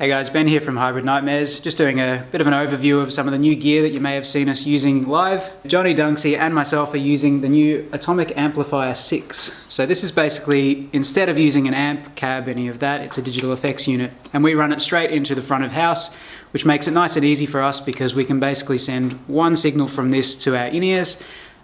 Hey guys, Ben here from Hybrid Nightmares, just doing a bit of an overview of some of the new gear that you may have seen us using live. Johnny Dunksy and myself are using the new Atomic Amplifire 6. So this is basically, instead of using an amp, cab, any of that, it's a digital effects unit. And we run it straight into the front of house, which makes it nice and easy for us because we can basically send one signal from this to our in-ears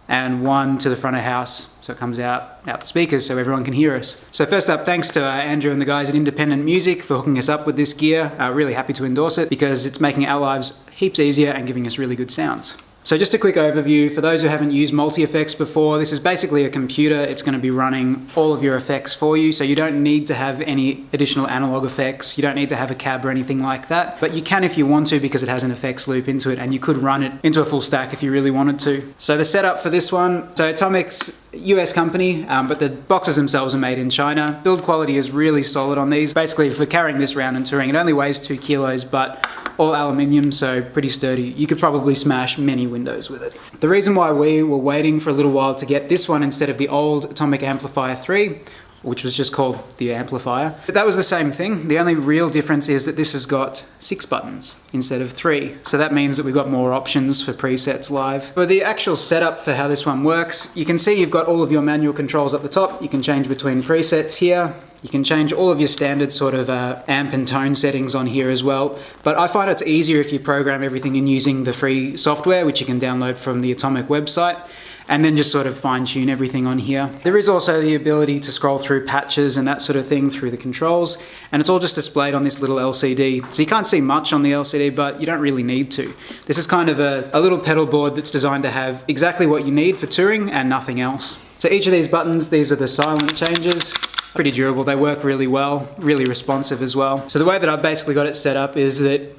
and one to the front of house, so it comes out the speakers so everyone can hear us. So first up, thanks to Andrew and the guys at Independent Music for hooking us up with this gear. Really happy to endorse it because it's making our lives heaps easier and giving us really good sounds. So just a quick overview for those who haven't used multi-effects before. This is basically a computer. It's going to be running all of your effects for you, so you don't need to have any additional analog effects. You don't need to have a cab or anything like that, but you can if you want to because it has an effects loop into it, and you could run it into a full stack if you really wanted to. So the setup for this one, so Atomic's US company, but the boxes themselves are made in China. Build quality is really solid on these. Basically, for carrying this around and touring, it only weighs 2 kilos, but all aluminium, so pretty sturdy. You could probably smash many windows with it. The reason why we were waiting for a little while to get this one instead of the old Atomic Amplifier 3, which was just called the Amplifier, but that was the same thing. The only real difference is that this has got 6 buttons instead of 3. So that means that we've got more options for presets live. For the actual setup for how this one works, you can see you've got all of your manual controls at the top. You can change between presets here. You can change all of your standard sort of amp and tone settings on here as well. But I find it's easier if you program everything in using the free software, which you can download from the Atomic website, and then just sort of fine tune everything on here. There is also the ability to scroll through patches and that sort of thing through the controls, and it's all just displayed on this little LCD. So you can't see much on the LCD, but you don't really need to. This is kind of a little pedal board that's designed to have exactly what you need for touring and nothing else. So each of these buttons, these are the silent changes. Pretty durable, they work really well, really responsive as well. So the way that I've basically got it set up is that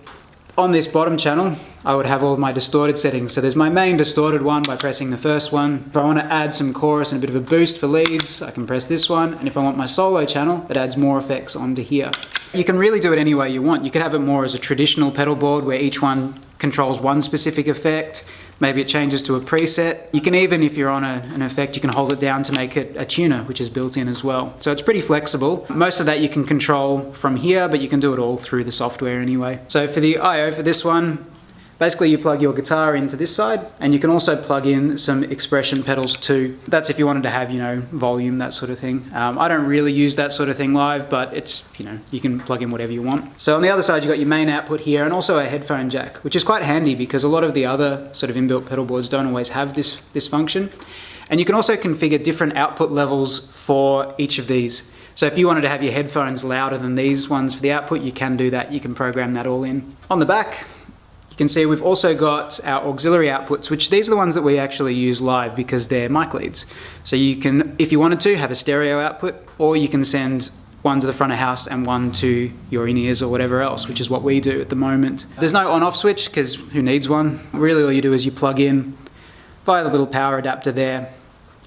on this bottom channel, I would have all of my distorted settings. So there's my main distorted one by pressing the first one. If I want to add some chorus and a bit of a boost for leads, I can press this one. And if I want my solo channel, it adds more effects onto here. You can really do it any way you want. You could have it more as a traditional pedal board where each one controls one specific effect. Maybe it changes to a preset. You can even, if you're on an effect, you can hold it down to make it a tuner, which is built in as well. So it's pretty flexible. Most of that you can control from here, but you can do it all through the software anyway. So for the I/O for this one, basically you plug your guitar into this side, and you can also plug in some expression pedals too. That's if you wanted to have, volume, that sort of thing. I don't really use that sort of thing live, but it's, you can plug in whatever you want. So on the other side, you've got your main output here and also a headphone jack, which is quite handy because a lot of the other sort of inbuilt pedal boards don't always have this function. And you can also configure different output levels for each of these. So if you wanted to have your headphones louder than these ones for the output, you can do that. You can program that all in. On the back, you can see we've also got our auxiliary outputs, which these are the ones that we actually use live because they're mic leads. So you can, if you wanted to, have a stereo output, or you can send one to the front of house and one to your in-ears or whatever else, which is what we do at the moment. There's no on-off switch because who needs one? Really all you do is you plug in via the little power adapter there.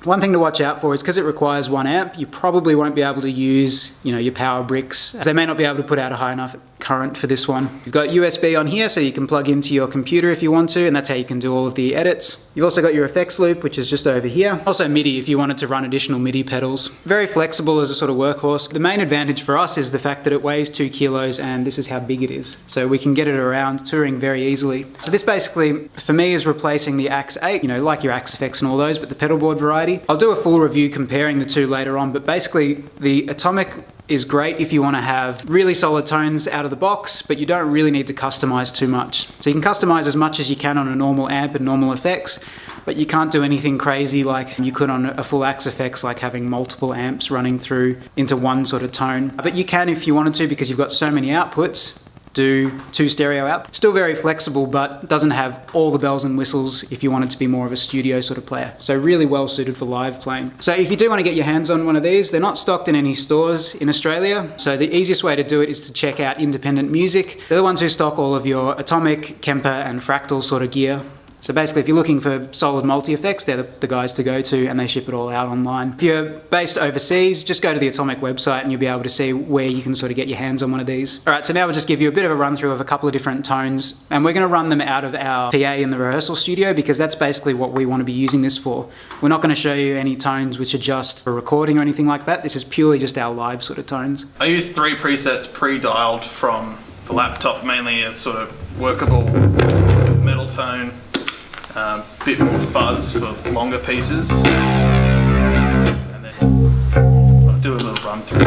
One thing to watch out for is because it requires 1 amp, you probably won't be able to use, your power bricks. They may not be able to put out a high enough current for this one. You've got USB on here so you can plug into your computer if you want to, and that's how you can do all of the edits. You've also got your effects loop, which is just over here. Also MIDI if you wanted to run additional MIDI pedals. Very flexible as a sort of workhorse. The main advantage for us is the fact that it weighs 2 kilos and this is how big it is. So we can get it around touring very easily. So this basically, for me, is replacing the Axe 8, like your Axe effects and all those, but the pedal board variety. I'll do a full review comparing the two later on, but basically the Atomic is great if you want to have really solid tones out of the box, but you don't really need to customize too much. So you can customize as much as you can on a normal amp and normal effects, but you can't do anything crazy like you could on a full Axe effects, like having multiple amps running through into one sort of tone. But you can if you wanted to because you've got so many outputs. Do 2 stereo out. Still very flexible, but doesn't have all the bells and whistles if you want it to be more of a studio sort of player. So really well suited for live playing. So if you do want to get your hands on one of these, they're not stocked in any stores in Australia. So the easiest way to do it is to check out Independent Music. They're the ones who stock all of your Atomic, Kemper and Fractal sort of gear. So basically, if you're looking for solid multi-effects, they're the guys to go to, and they ship it all out online. If you're based overseas, just go to the Atomic website and you'll be able to see where you can sort of get your hands on one of these. All right, so now we'll just give you a bit of a run through of a couple of different tones, and we're going to run them out of our PA in the rehearsal studio because that's basically what we want to be using this for. We're not going to show you any tones which are just for recording or anything like that. This is purely just our live sort of tones. I use 3 presets pre-dialed from the laptop, mainly a sort of workable metal tone, bit more fuzz for longer pieces. And then I'll do a little run through.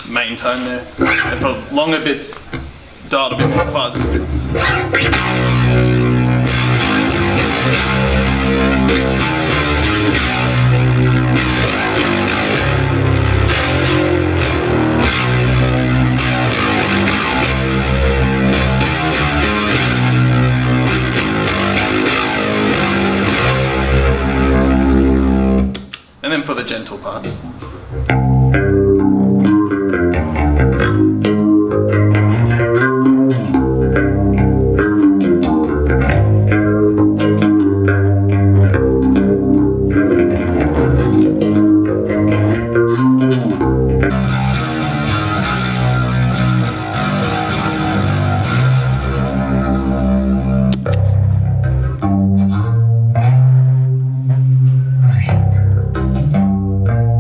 Main tone there, and for longer bits, dialed a bit more fuzz. And then for the gentle parts.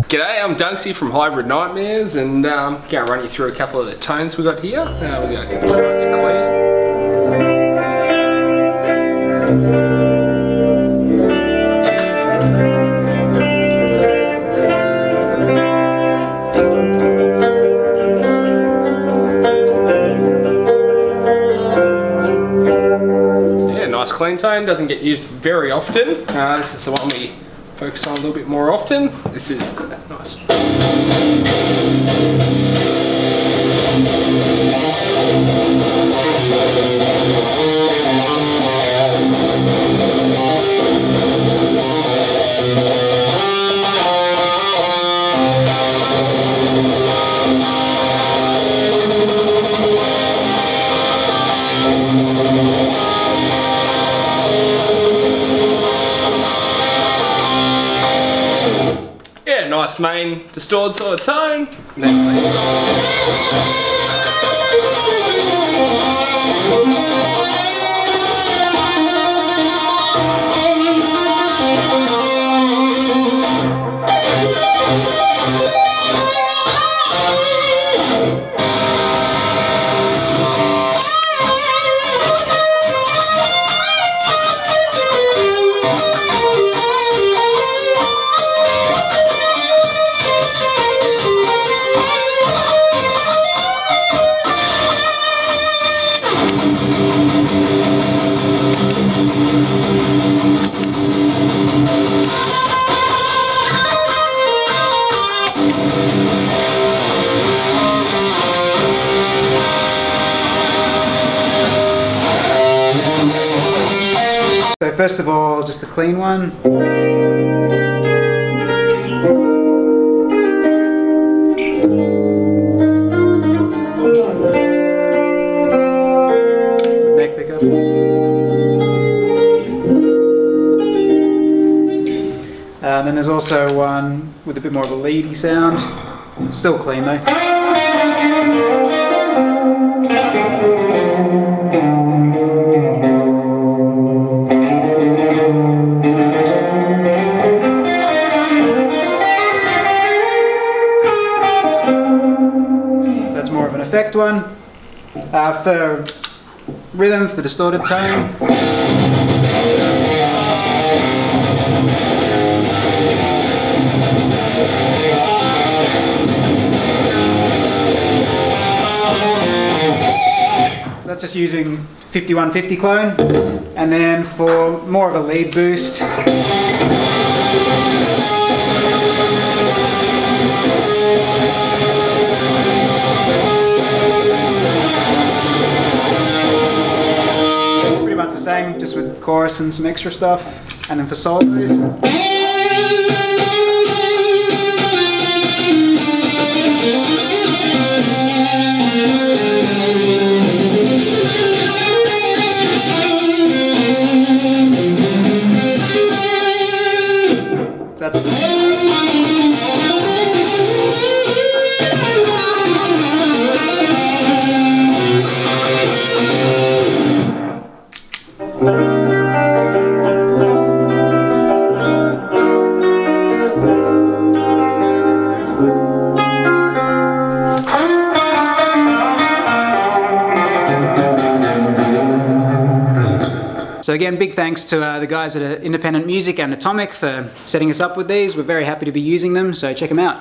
G'day, I'm Dunksy from Hybrid Nightmares, and going to run you through a couple of the tones we got here. We got a nice clean. Yeah, nice clean tone, doesn't get used very often. This is the one we focus on a little bit more often. This is nice. Nice main distorted sort of tone. So first of all, just the clean one. Neck pickup. And then there's also one with a bit more of a leady sound. Still clean though. That's more of an effect one. For rhythm, for the distorted tone. So that's just using 5150 clone. And then for more of a lead boost, pretty much the same, just with chorus and some extra stuff. And then for solos, that's So again, big thanks to the guys at Independent Music and Atomic for setting us up with these. We're very happy to be using them, so check them out.